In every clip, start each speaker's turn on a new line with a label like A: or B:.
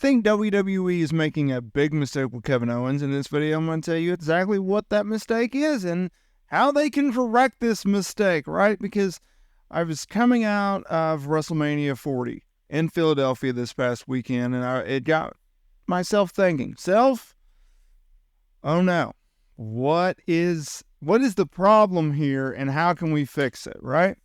A: think WWE is making a big mistake with Kevin Owens. In this video, I'm going to tell you exactly what that mistake is and how they can correct this mistake, right? Because I was coming out of WrestleMania 40 in Philadelphia this past weekend, and it got myself thinking, oh no, what is the problem here and how can we fix it, right?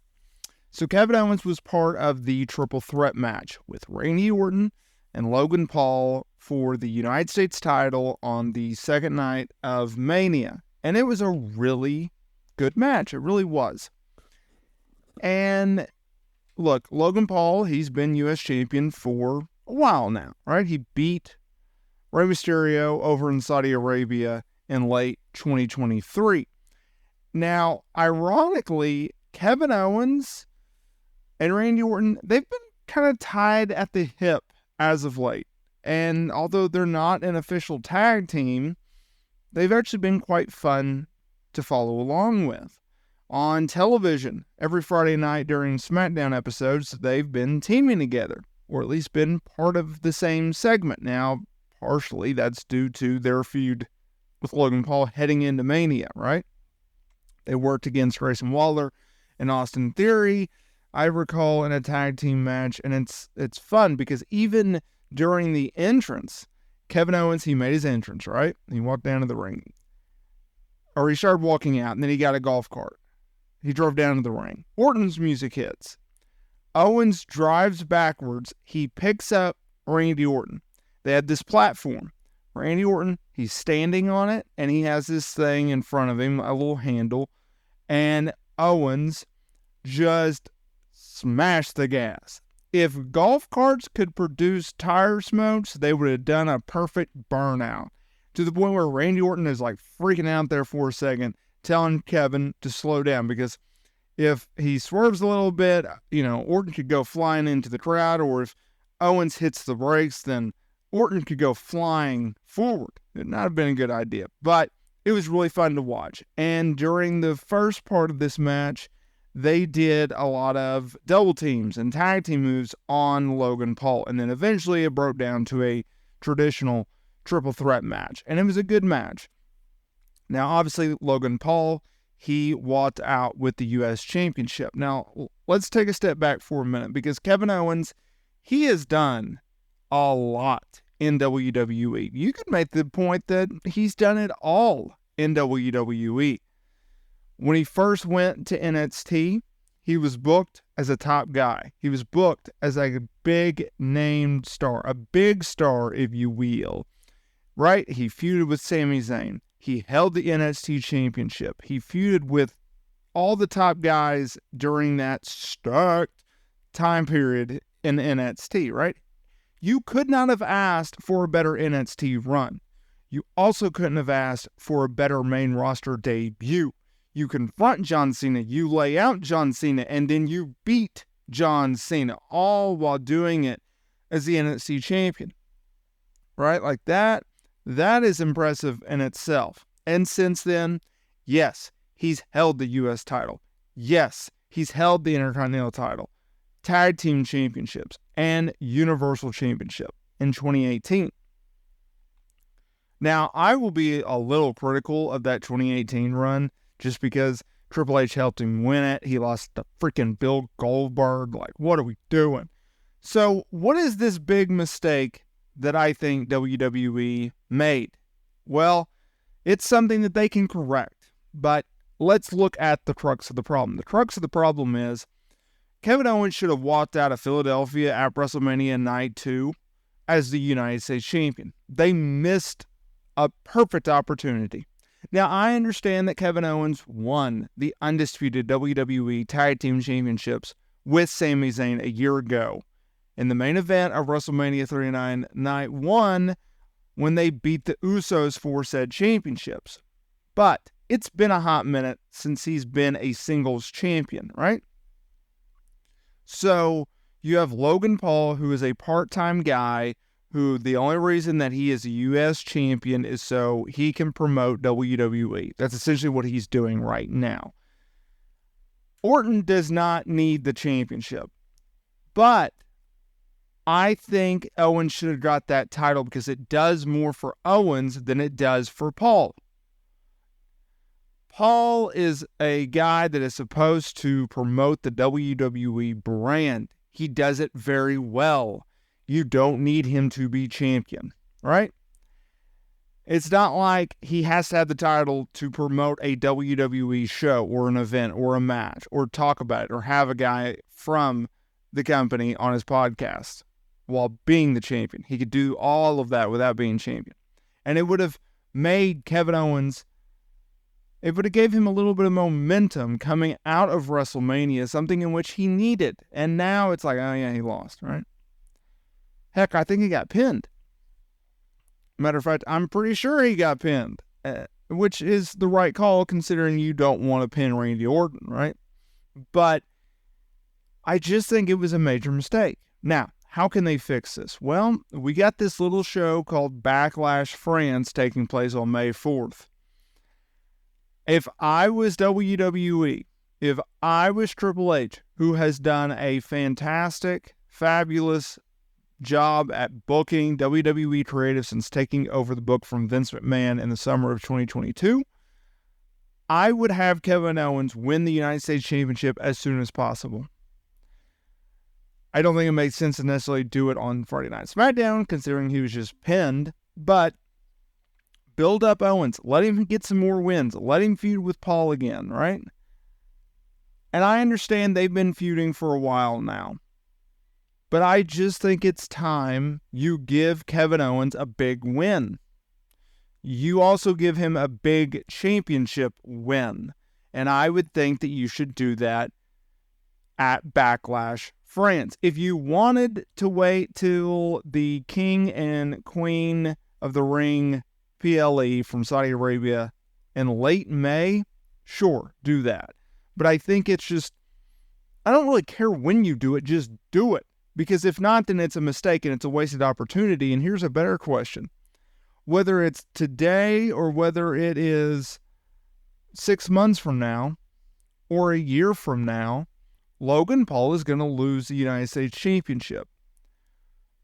A: So Kevin Owens was part of the triple threat match with Randy Orton and Logan Paul for the United States title on the second night of Mania. And it was a really good match. It really was. And look, Logan Paul, he's been U.S. champion for a while now, right? He beat Rey Mysterio over in Saudi Arabia in late 2023. Now, ironically, Kevin Owens and Randy Orton, they've been kind of tied at the hip as of late. And although they're not an official tag team, they've actually been quite fun to follow along with. On television, every Friday night during SmackDown episodes, they've been teaming together, or at least been part of the same segment. Now, partially that's due to their feud with Logan Paul heading into Mania, right? They worked against Grayson Waller and Austin Theory, I recall, in a tag team match, and it's fun because even during the entrance, Kevin Owens, he made his entrance, right? He walked down to the ring. Or he started walking out, and then he got a golf cart. He drove down to the ring. Orton's music hits. Owens drives backwards. He picks up Randy Orton. They had this platform. Randy Orton, he's standing on it, and he has this thing in front of him, a little handle, and Owens just smashed the gas. If golf carts could produce tire smokes, they would have done a perfect burnout, to the point where Randy Orton is like freaking out there for a second, telling Kevin to slow down, because if he swerves a little bit, Orton could go flying into the crowd, or if Owens hits the brakes, then Orton could go flying forward. It would not have been a good idea, but it was really fun to watch. And during the first part of this match, they did a lot of double teams and tag team moves on Logan Paul, and then eventually it broke down to a traditional triple threat match, and it was a good match. Now, obviously, Logan Paul, he walked out with the U.S. Championship. Now, let's take a step back for a minute, because Kevin Owens, he has done a lot in WWE. You could make the point that he's done it all in WWE. When he first went to NXT, he was booked as a top guy. He was booked as a big named star, a big star, if you will. Right? He feuded with Sami Zayn. He held the NXT championship. He feuded with all the top guys during that stacked time period in NXT, right? You could not have asked for a better NXT run. You also couldn't have asked for a better main roster debut. You confront John Cena, you lay out John Cena, and then you beat John Cena, all while doing it as the NXT champion. Right? Like that is impressive in itself. And since then, yes, he's held the U.S. title. Yes, he's held the Intercontinental title, Tag Team Championships, and Universal Championship in 2018. Now, I will be a little critical of that 2018 run, just because Triple H helped him win it. He lost to freaking Bill Goldberg. Like, what are we doing? So, what is this big mistake that I think WWE made? Well, it's something that they can correct. But let's look at the crux of the problem. The crux of the problem is Kevin Owens should have walked out of Philadelphia at WrestleMania Night 2 as the United States Champion. They missed a perfect opportunity. Now, I understand that Kevin Owens won the undisputed WWE Tag Team Championships with Sami Zayn a year ago in the main event of WrestleMania 39 Night 1 when they beat the Usos for said championships. But it's been a hot minute since he's been a singles champion, right? So you have Logan Paul, who is a part-time guy, who the only reason that he is a U.S. champion is so he can promote WWE. That's essentially what he's doing right now. Orton does not need the championship. But I think Owens should have got that title because it does more for Owens than it does for Paul. Paul is a guy that is supposed to promote the WWE brand. He does it very well. You don't need him to be champion, right? It's not like he has to have the title to promote a WWE show or an event or a match or talk about it or have a guy from the company on his podcast while being the champion. He could do all of that without being champion. And it would have made Kevin Owens, it would have gave him a little bit of momentum coming out of WrestleMania, something in which he needed. And now it's like, oh yeah, he lost, right? Heck, I think he got pinned. Matter of fact, I'm pretty sure he got pinned, which is the right call considering you don't want to pin Randy Orton, right? But I just think it was a major mistake. Now, how can they fix this? Well, we got this little show called Backlash France taking place on May 4th. If I was WWE, if I was Triple H, who has done a fantastic, fabulous job at booking WWE creative since taking over the book from Vince McMahon in the summer of 2022, I would have Kevin Owens win the United States Championship as soon as possible. I don't think it makes sense to necessarily do it on Friday Night SmackDown, considering he was just pinned, but build up Owens. Let him get some more wins. Let him feud with Paul again, right? And I understand they've been feuding for a while now. But I just think it's time you give Kevin Owens a big win. You also give him a big championship win. And I would think that you should do that at Backlash France. If you wanted to wait till the King and Queen of the Ring PLE from Saudi Arabia in late May, sure, do that. But I think it's just, I don't really care when you do it, just do it. Because if not, then it's a mistake and it's a wasted opportunity. And here's a better question. Whether it's today or whether it is 6 months from now or a year from now, Logan Paul is going to lose the United States Championship.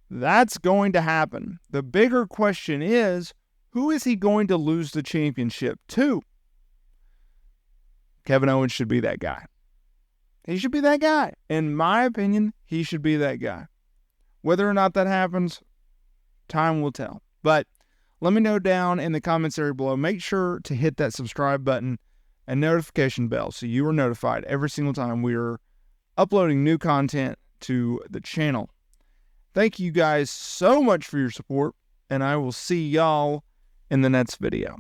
A: That's going to happen. The bigger question is, who is he going to lose the championship to? Kevin Owens should be that guy. He should be that guy. In my opinion, he should be that guy. Whether or not that happens, time will tell. But let me know down in the comments area below. Make sure to hit that subscribe button and notification bell so you are notified every single time we are uploading new content to the channel. Thank you guys so much for your support, and I will see y'all in the next video.